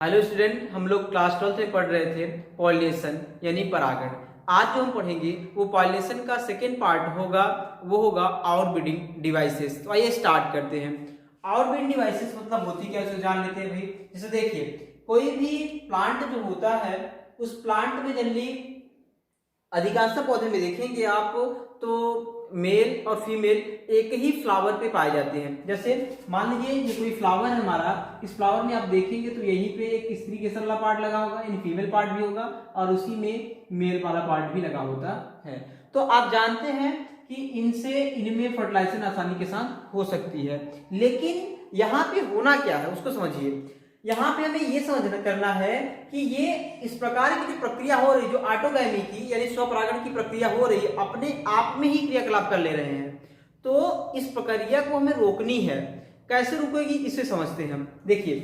Hello student, हम लोग class 12 में पढ़ रहे थे पॉलिनेशन यानी परागण। आज जो हम पढ़ेंगे वो पॉलिनेशन का सेकेंड पार्ट होगा, वो होगा आउटब्रीडिंग डिवाइसेस। तो आइए स्टार्ट करते हैं। आउटब्रीडिंग डिवाइसेस मतलब होती क्या, उसे जान लेते हैं भाई। जैसे देखिए, कोई भी प्लांट जो होता है उस प्लांट में जनरली अधिकांश पौधे में देखेंगे आप तो मेल और फीमेल एक ही फ्लावर पे पाए जाते हैं। जैसे मान लीजिए ये कोई फ्लावर है हमारा, इस फ्लावर में आप देखेंगे तो यहीं पे एक स्त्री केसर वाला पार्ट लगा होगा, यानी फीमेल पार्ट भी होगा, और उसी में मेल वाला पार्ट भी लगा होता है। तो आप जानते हैं कि इनमें फर्टिलाइजेशन आसानी के साथ हो सकती है। लेकिन यहाँ पे होना क्या है उसको समझिए। यहाँ पे हमें ये समझना करना है कि ये इस प्रकार की जो प्रक्रिया हो रही, जो ऑटोगैमी की यानी स्वपरागण की प्रक्रिया हो रही है, अपने आप में ही क्रियाकलाप कर ले रहे हैं। तो इस प्रक्रिया को हमें रोकनी है। कैसे रुकेगी इसे समझते हैं हम। देखिए,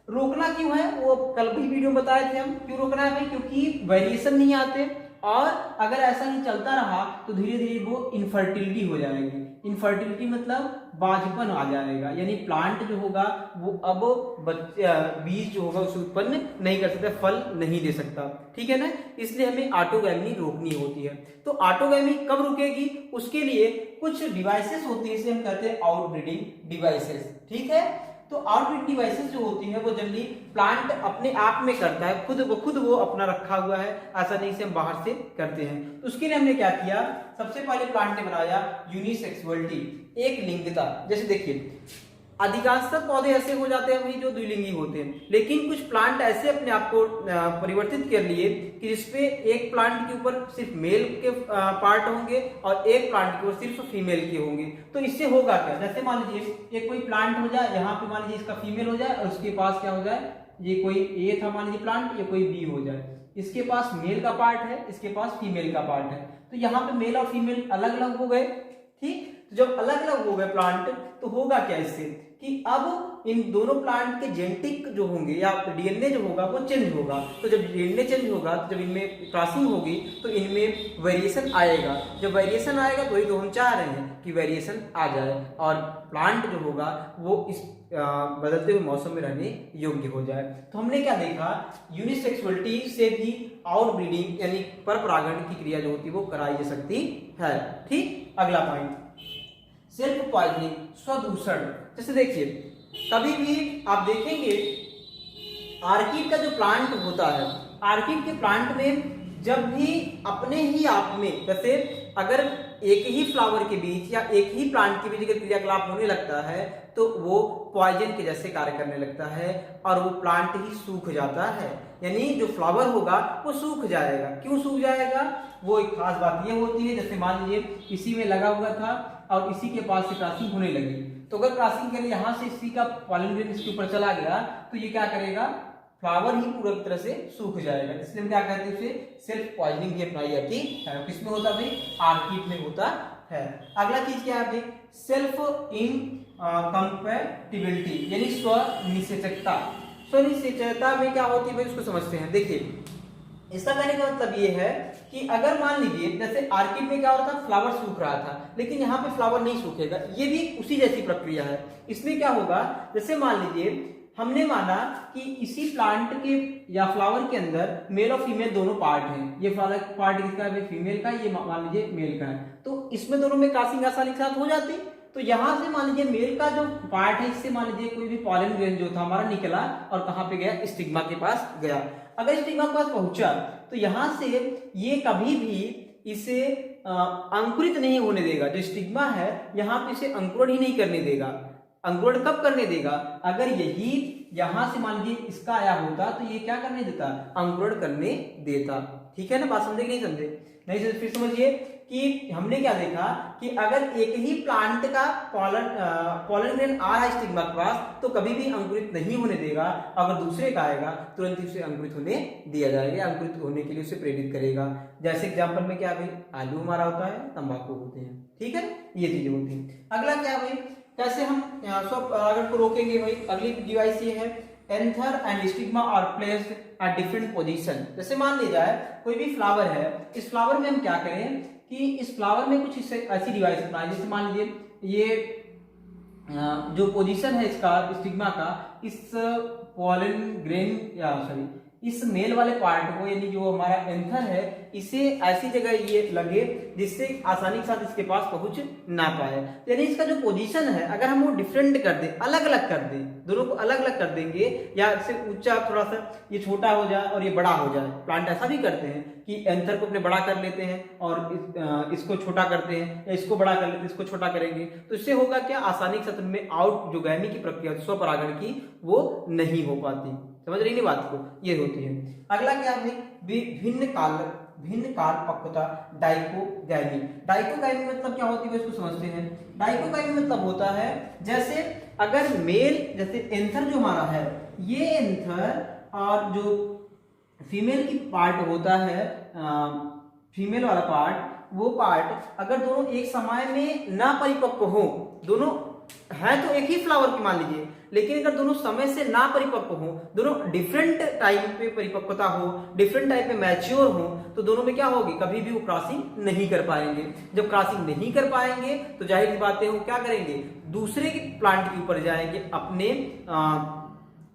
रोकना क्यों है वो कल भी वीडियो में बताए थे हम। क्यों रोकना है भाई? क्योंकि वेरिएशन नहीं आते, और अगर ऐसा नहीं चलता रहा तो धीरे धीरे वो इनफर्टिलिटी हो जाएगी। इनफर्टिलिटी मतलब बाझपन आ जाएगा, यानी प्लांट जो होगा वो अब बीज जो होगा उसे उत्पन्न नहीं कर सकता, फल नहीं दे सकता। ठीक है ना? इसलिए हमें ऑटोगैमी रोकनी होती है। तो ऑटोगैमी कब रुकेगी उसके लिए कुछ डिवाइसेस होती है, इसे हम कहते हैं आउटब्रीडिंग डिवाइसेस। ठीक है? तो आउटब्रीडिंग डिवाइसेस जो होती है वो जनरली प्लांट अपने आप में करता है, खुद वो अपना रखा हुआ है, ऐसा नहीं से हम बाहर से करते हैं। तो उसके लिए हमने क्या किया, सबसे पहले प्लांट ने बनाया यूनिसेक्सुअलिटी, एक लिंगता। जैसे देखिए, अधिकांशतः पौधे ऐसे हो जाते हैं वही जो द्विलिंगी होते हैं, लेकिन कुछ प्लांट ऐसे अपने आप को परिवर्तित कर लिए कि जिसपे एक प्लांट के ऊपर सिर्फ मेल के पार्ट होंगे और एक प्लांट के ऊपर सिर्फ फीमेल के होंगे। तो इससे होगा क्या, जैसे मान लीजिए ये कोई प्लांट हो जाए, यहाँ पे मान लीजिए इसका फीमेल हो जाए और उसके पास क्या हो जाए, ये कोई ए था मान लीजिए प्लांट, ये कोई बी हो जाए। इसके पास मेल का पार्ट है, इसके पास फीमेल का पार्ट है। तो यहाँ पे मेल और फीमेल अलग अलग हो गए। ठीक, तो जब अलग अलग हो गए प्लांट तो होगा क्या इससे कि अब इन दोनों प्लांट के जेनेटिक जो होंगे या डीएनए जो होगा वो चेंज होगा। तो जब डीएनए चेंज होगा तो जब इनमें क्रॉसिंग होगी तो इनमें वेरिएशन आएगा। जब वेरिएशन आएगा तो वही तो हम चाह रहे हैं कि वेरिएशन आ जाए और प्लांट जो होगा वो इस बदलते हुए मौसम में रहने योग्य हो जाए। तो हमने क्या देखा, यूनिसेक्सुअलिटी से भी आउटब्रीडिंग यानी परपरागण की क्रिया जो होती है वो कराई जा सकती है। ठीक, अगला पॉइंट, सेल्फ पॉइजनिंग, स्वदूषण। जैसे देखिए, कभी भी आप देखेंगे आर्किड का जो प्लांट होता है, आर्किड के प्लांट में जब भी अपने ही आप में, जैसे अगर एक ही फ्लावर के बीच या एक ही प्लांट के बीच अगर क्रियाकलाप होने लगता है तो वो पॉइजन के जैसे कार्य करने लगता है और वो प्लांट ही सूख जाता है, यानी जो फ्लावर होगा वो सूख जाएगा। क्यों सूख जाएगा? वो एक खास बात ये होती है, जैसे मान लीजिए इसी में लगा हुआ था और इसी के पास से क्रॉसिंग होने लगी, तो अगर क्रॉसिंग के लिए यहाँ से इसी का पॉलन ग्रेन इसके ऊपर चला गया तो ये क्या करेगा, फ्लावर ही पूरी तरह से सूख जाएगा। इसलिए हम क्या कहते हैं, उसे सेल्फ पॉइजनिंग भी अपनाई जाती है। किसमें होता है भाई? आर्किड में होता है। अगला चीज क्या है भाई, सेल्फ इनकम्पैटिबिलिटी यानी स्वनिषेचकता। स्वनिषेचकता में क्या होती है भाई उसको समझते हैं। देखिए, इसका कहने का मतलब ये है कि अगर मान लीजिए जैसे आर्किड में क्या हो रहा था, फ्लावर सूख रहा था, लेकिन यहाँ पे फ्लावर नहीं सूखेगा, ये भी उसी जैसी प्रक्रिया है। इसमें क्या होगा, जैसे मान लीजिए हमने माना कि इसी प्लांट के या फ्लावर के अंदर मेल और फीमेल दोनों पार्ट हैं, ये फ्लावर पार्ट किसका है, फीमेल का, ये मान लीजिए मेल का है, तो इसमें दोनों में क्रॉसिंग आसानी के साथ हो जाती। तो यहां से मान लीजिए मेल का जो पार्ट है, इससे मान लीजिए कोई भी पॉलन ग्रेन जो था हमारा निकला और कहां पे गया, स्टिग्मा के पास गया। अगर स्टिग्मा के पास पहुंचा तो यहां से ये कभी भी इसे अंकुरित नहीं होने देगा। जो स्टिग्मा है यहाँ पे इसे अंकुरण ही नहीं करने देगा। अंकुरण कब करने देगा, अगर यही यहां से मान लीजिए इसका आया होता तो ये क्या करने देता, अंकुरण करने देता। ठीक है ना, बात समझे कि नहीं समझे? नहीं समझे फिर समझिए कि हमने क्या देखा कि अगर एक ही प्लांट का पॉलन ग्रेन आ रहा है स्टिग्मा के पास तो कभी भी अंकुरित नहीं होने देगा। अगर दूसरे का आएगा तुरंत ही उसे अंकुरित होने दिया जाएगा, अंकुरित होने के लिए उसे प्रेरित करेगा। जैसे एग्जांपल में क्या भाई, आलू हमारा होता है, तंबाकू होते हैं। ठीक है, ये चीजें होती हैं। अगला क्या भाई, कैसे हम स्वपरागण को रोकेंगे भाई? अगली डिवाइस ये है, anther and stigma are placed at different position. जैसे मान ली जाए कोई भी फ्लावर है, इस फ्लावर में हम क्या करें कि इस फ्लावर में कुछ ऐसी डिवाइस बनाए, जैसे मान लीजिए ये जो पोजीशन है इसका स्टिग्मा का, इस पॉलन ग्रेन या सॉरी इस मेल वाले पार्ट को यानी जो हमारा एंथर है इसे ऐसी जगह ये लगे जिससे आसानी के साथ इसके पास पहुंच ना पाए। यानी इसका जो पोजीशन है अगर हम वो डिफरेंट कर दें, अलग अलग कर दें, दोनों को अलग अलग कर देंगे या इससे ऊंचा थोड़ा सा ये छोटा हो जाए और ये बड़ा हो जाए। प्लांट ऐसा भी करते हैं कि एंथर को अपने बड़ा कर लेते हैं और इसको छोटा करते हैं या इसको बड़ा कर लेते हैं, इसको छोटा करेंगे। तो इससे होगा क्या, आसानी के साथ उनमें आउट जो गैमी की प्रक्रिया स्वपरागण की वो नहीं हो पाती। समझ रही नहीं बात को, ये होती है। अगला क्या है, भिन्न काल पक्वता डाइकोगैमी। डाइकोगैमी मतलब क्या होती है इसको समझते हैं। डाइकोगैमी मतलब होता है जैसे अगर मेल, जैसे एंथर जो हमारा है ये एंथर और जो फीमेल की पार्ट होता है, फीमेल वाला पार्ट, वो पार्ट अगर दोनों एक समय में ना परिपक्व हो, दोनों है तो एक ही फ्लावर की मान लीजिए, लेकिन अगर दोनों समय से ना परिपक्व हो, दोनों डिफरेंट टाइम पे परिपक्वता हो, डिफरेंट टाइप पे मैच्योर हो, तो दोनों में क्या होगी, कभी भी वो क्रॉसिंग नहीं कर पाएंगे। जब क्रॉसिंग नहीं कर पाएंगे तो जाहिर सी बात है वो क्या करेंगे, दूसरे के प्लांट के ऊपर जाएंगे अपने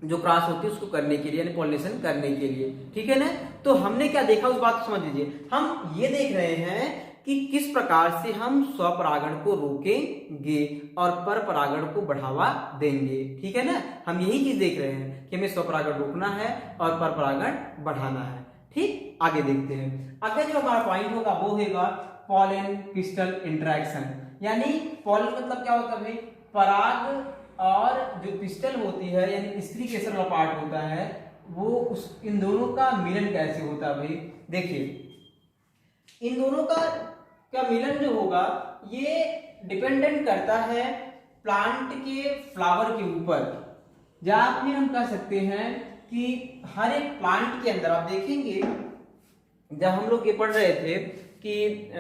जो क्रॉस होती है उसको करने के लिए, यानी पॉलिनेशन करने के लिए। ठीक है ना। तो हमने क्या देखा उस बात को समझ लीजिए। हम ये देख रहे हैं कि किस प्रकार से हम स्वपरागण को रोकेंगे और परपरागण को बढ़ावा देंगे। ठीक है ना। हम यही चीज देख रहे हैं कि हमें स्वपरागण रोकना है और परपरागण बढ़ाना है। ठीक, आगे देखते हैं। अगर जो हमारा पॉइंट होगा वो होगा पॉलन क्रिस्टल इंटरेक्शन। यानी पॉलन मतलब क्या होता है, पराग और जो क्रिस्टल होती है यानी स्त्री केसर वाला पार्ट होता है, वो उस इन दोनों का मिलन कैसे होता है भाई। देखिए इन दोनों का मिलन जो होगा ये डिपेंडेंट करता है प्लांट के फ्लावर के ऊपर। या फिर हम कह सकते हैं कि हर एक प्लांट के अंदर आप देखेंगे, जब हम लोग ये पढ़ रहे थे कि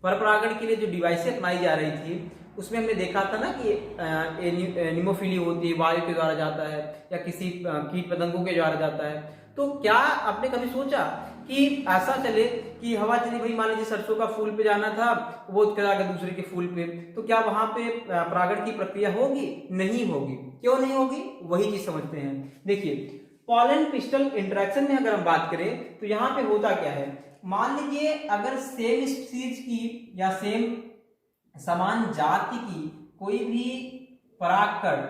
परपरागण के लिए जो डिवाइसें अपनाई जा रही थी उसमें हमने देखा था ना कि निमोफिली होती है, वायु के द्वारा जाता है या किसी कीट पतंगों के द्वारा जाता है। तो क्या आपने कभी सोचा कि ऐसा चले कि हवा चली, भाई मान लीजिए सरसों का फूल पे जाना था, वो चला गया दूसरे के फूल पे, तो क्या वहां पे परागण की प्रक्रिया होगी? नहीं होगी। क्यों नहीं होगी, वही चीज समझते हैं। देखिए पॉलन क्रिस्टल इंटरेक्शन में अगर हम बात करें तो यहाँ पे होता क्या है, मान लीजिए अगर सेम स्पीसीज की या सेम समान जाति की कोई भी परागकण,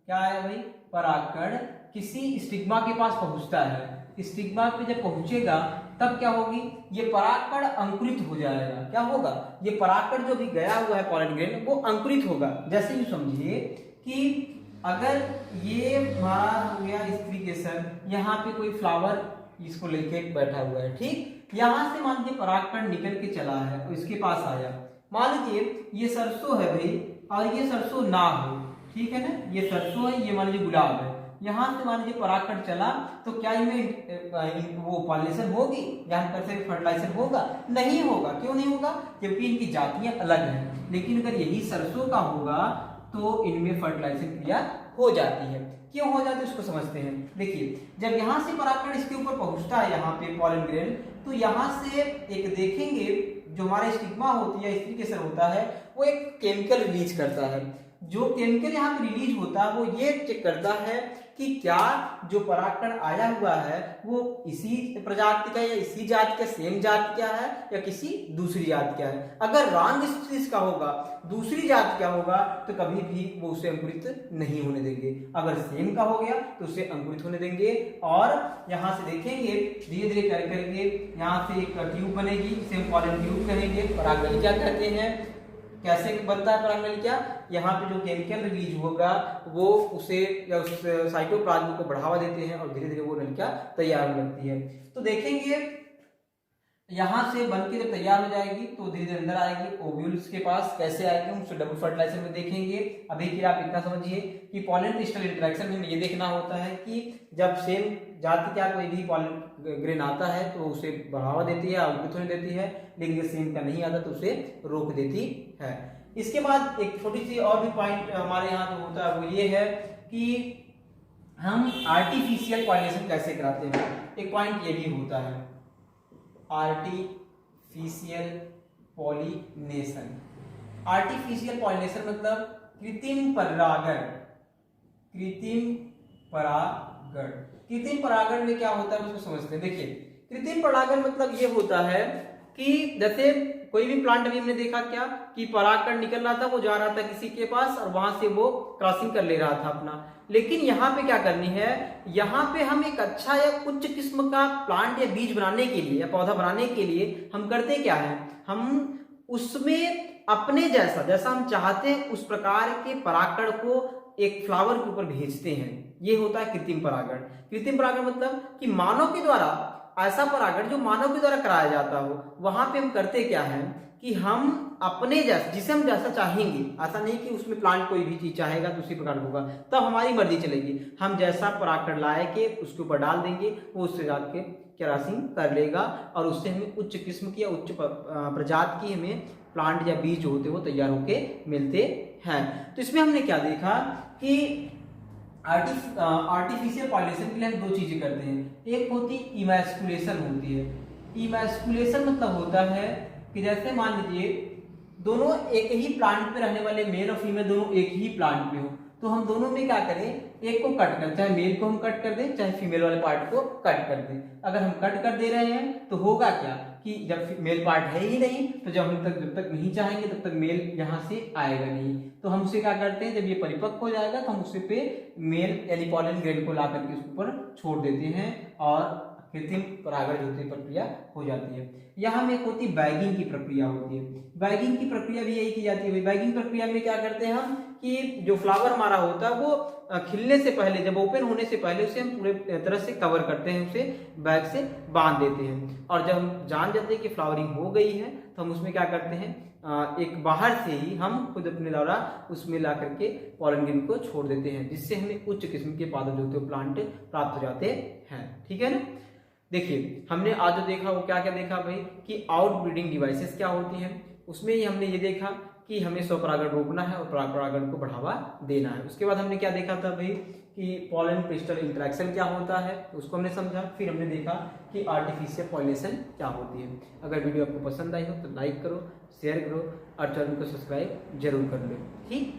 क्या है भाई, परागकण किसी स्टिग्मा के पास पहुंचता है, स्टिग्मा पे जब पहुंचेगा तब क्या होगी, ये परागकण अंकुरित हो जाएगा। क्या होगा, ये परागकण जो भी गया हुआ है पॉलन ग्रेन वो अंकुरित होगा। जैसे यूं समझिए कि अगर ये हमारा हो गया स्त्री केसर, यहाँ पे कोई फ्लावर इसको लेके बैठा हुआ है, ठीक, यहां से मान लीजिए परागकण निकल के चला है और इसके पास आया। मान लीजिए ये सरसों है भाई और ये सरसों ना हो, ठीक है ना, ये सरसों है, ये मान लीजिए गुलाब है, यहां से मान लीजिए परागकण चला, तो क्या इनमें वो पॉलिनेशन होगी या फर्टिलाइजेशन होगा? नहीं होगा। क्यों नहीं होगा, क्योंकि इनकी जातियां अलग हैं। लेकिन अगर यही सरसों का होगा तो इनमें फर्टिलाइजेशन क्रिया हो जाती है। क्यों हो जाती है उसको समझते हैं। देखिए जब यहाँ से परागकण इसके ऊपर पहुंचता है यहाँ पे पॉलन ग्रेन, तो यहाँ से एक देखेंगे जो हमारे स्टिग्मा होती है, स्त्री केसर होता है, वो एक केमिकल रिलीज करता है। जो केमिकल यहाँ पे रिलीज होता है वो ये चेक करता है कि क्या जो परागकण आया हुआ है वो इसी प्रजाति का या इसी जाति का, सेम जाति का है या किसी दूसरी जाति का है। अगर रॉन्ग स्पीसीज का होगा, दूसरी जाति का होगा, तो कभी भी वो उसे अंकुरित नहीं होने देंगे। अगर सेम का हो गया तो उसे अंकुरित होने देंगे। और यहाँ से देखेंगे धीरे धीरे करके यहाँ से एक ट्यूब बनेगी, इसे हम पॉलन ट्यूब कहेंगे। परागनलिका कहते हैं। कैसे बनता है परागनलिका, यहाँ पे जो केमिकल रिलीज होगा वो उसे या उस साइटोप्लाज्म को बढ़ावा देते हैं और धीरे धीरे वो नलिका तैयार होने लगती है। तो देखेंगे यहाँ से बनके जब तैयार हो जाएगी तो धीरे धीरे अंदर आएगी ओव्यूल्स के पास। कैसे आएगी हम उसको डबल फर्टिलाइजेशन में देखेंगे। अभी के लिए आप इतना समझिए कि पॉलन क्रिस्टल इंटरेक्शन में ये देखना होता है कि जब सेम जाति का कोई भी पॉलन ग्रेन आता है तो उसे बढ़ावा देती है, अंकुरित होने देती है, लेकिन सेम का नहीं आता तो उसे रोक देती है। इसके बाद एक छोटी सी और भी पॉइंट हमारे यहाँ जो होता है वो ये है कि हम आर्टिफिशियल पॉलिनेशन कैसे कराते हैं। एक पॉइंट ये भी होता है आर्टिफिशियल पॉलिनेशन। आर्टिफिशियल पॉलिनेशन मतलब कृत्रिम परागण, कृत्रिम परागण। कृत्रिम परागण में क्या होता है उसको समझते हैं। देखिए कृत्रिम परागण मतलब ये होता है कि जैसे कोई भी प्लांट अभी हमने देखा क्या कि परागकण निकल रहा था, वो जा रहा था किसी के पास और वहां से वो क्रॉसिंग कर ले रहा था अपना। लेकिन यहाँ पे क्या करनी है, यहाँ पे हम एक अच्छा या उच्च किस्म का प्लांट या बीज बनाने के लिए या पौधा बनाने के लिए हम करते क्या है, हम उसमें अपने जैसा हम चाहते हैं उस प्रकार के परागकण को एक फ्लावर के ऊपर भेजते हैं। ये होता है कृत्रिम परागण। कृत्रिम परागण मतलब कि मानव के द्वारा ऐसा परागण जो मानव के द्वारा कराया जाता हो, वहां पे हम करते क्या है कि हम अपने जैसा जिसे हम जैसा चाहेंगे, ऐसा नहीं कि उसमें प्लांट कोई भी चीज चाहेगा तो उसी प्रकार होगा, तब हमारी मर्जी चलेगी। हम जैसा परागकण लाए के उसके ऊपर डाल देंगे, वो उससे जाके क्रॉसिंग कर लेगा और उससे हमें उच्च किस्म की या उच्च प्रजाति की हमें प्लांट या बीज जो होते हैं वो तैयार होके मिलते हैं। तो इसमें हमने क्या देखा कि आर्टिफिशियल पॉलिनेशन के लिए हम दो चीजें करते हैं। एक होती इमैस्कुलेशन होती है। इमैस्कुलेशन मतलब होता है कि जैसे मान लीजिए दोनों एक ही प्लांट पे रहने वाले मेल और फीमेल दोनों एक ही प्लांट पे हो, तो हम दोनों में क्या करें, एक को कट कर, चाहे मेल को हम कट कर दें चाहे फीमेल वाले पार्ट को कट कर दें। अगर हम कट कर दे रहे हैं तो होगा क्या कि जब मेल पार्ट है ही नहीं तो जब तक नहीं चाहेंगे तब तक मेल यहाँ से आएगा नहीं। तो हम उसे क्या करते हैं, जब ये परिपक्व हो जाएगा तो हम उसे पे मेल यानी पॉलन ग्रेन को ला करके उसके ऊपर छोड़ देते हैं और कृत्रिम परागण जो होती है प्रक्रिया हो जाती है। यहाँ में एक होती है बैगिंग की प्रक्रिया होती है। बैगिंग की प्रक्रिया भी यही की जाती है। बैगिंग प्रक्रिया में क्या करते हैं हम कि जो फ्लावर हमारा होता है वो खिलने से पहले, जब ओपन होने से पहले उसे हम पूरे तरह से कवर करते हैं, उसे बैग से बांध देते हैं। और जब हम जान जाते हैं कि फ्लावरिंग हो गई है तो हम उसमें क्या करते हैं, एक बाहर से ही हम खुद अपने द्वारा उसमें ला करके पॉलन ग्रेन को छोड़ देते हैं, जिससे हमें उच्च किस्म के पादप जो होते हैं प्लांट प्राप्त हो जाते हैं। ठीक है ना। देखिए हमने आज जो देखा वो क्या क्या देखा भाई कि आउटब्रीडिंग डिवाइसेस क्या होती हैं। उसमें ही हमने ये देखा कि हमें स्वपरागण रोकना है और परागण को बढ़ावा देना है। उसके बाद हमने क्या देखा था भाई कि पॉलन क्रिस्टल इंटरेक्शन क्या होता है, उसको हमने समझा। फिर हमने देखा कि आर्टिफिशियल पॉलिनेशन क्या होती है। अगर वीडियो आपको पसंद आई हो तो लाइक करो, शेयर करो और चैनल को सब्सक्राइब जरूर कर लो। ठीक।